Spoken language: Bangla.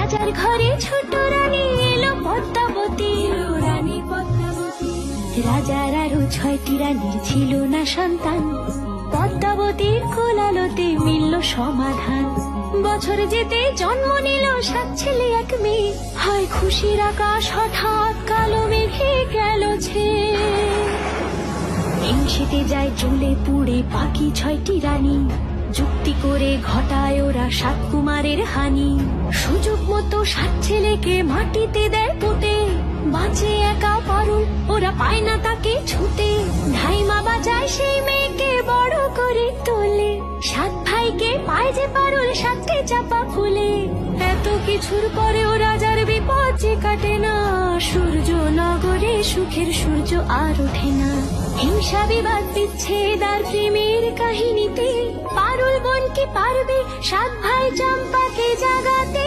রাজার ঘরে ছোট রানী এলো পদ্মাবতী। রাজার আরো 6টি রানীর ছিল না সন্তান, পদ্মাবতীর কোলালোতে মিলল সমাধান। বছর যেতে জন্ম নিল 7 ছেলে 1 মেয়ে, হয় খুশির আকাশ হঠাৎ কালো মেঘে গেল ছেয়ে। হিংসেতে যায় জ্বলে পুড়ে বাকি 6টি রানী, যুক্তি করে ঘটায় ওরা 7 কুমারের হানি। সুযোগ মতো 7 ছেলেকে মাটিতে দেয় পুঁতে, বাঁচে একা পারুল ওরা পায় না তাকে ছুতে। ধাইমা বাজায় সেই মেয়েকে বড় করে তোলে, 7 ভাইকে পায় যে পারুল 7টে চাপা ফুলে। এত কিছুর পরেও রাজার বিপদ যে কাটে না, সূর্য নগরে সুখের সূর্য আর ওঠে না। হিংসা বিবাদ বিচ্ছেদ আর প্রেমের কাহিনীতে পারুল বোন কি পারবে 7 ভাই চম্পাকে জাগাতে।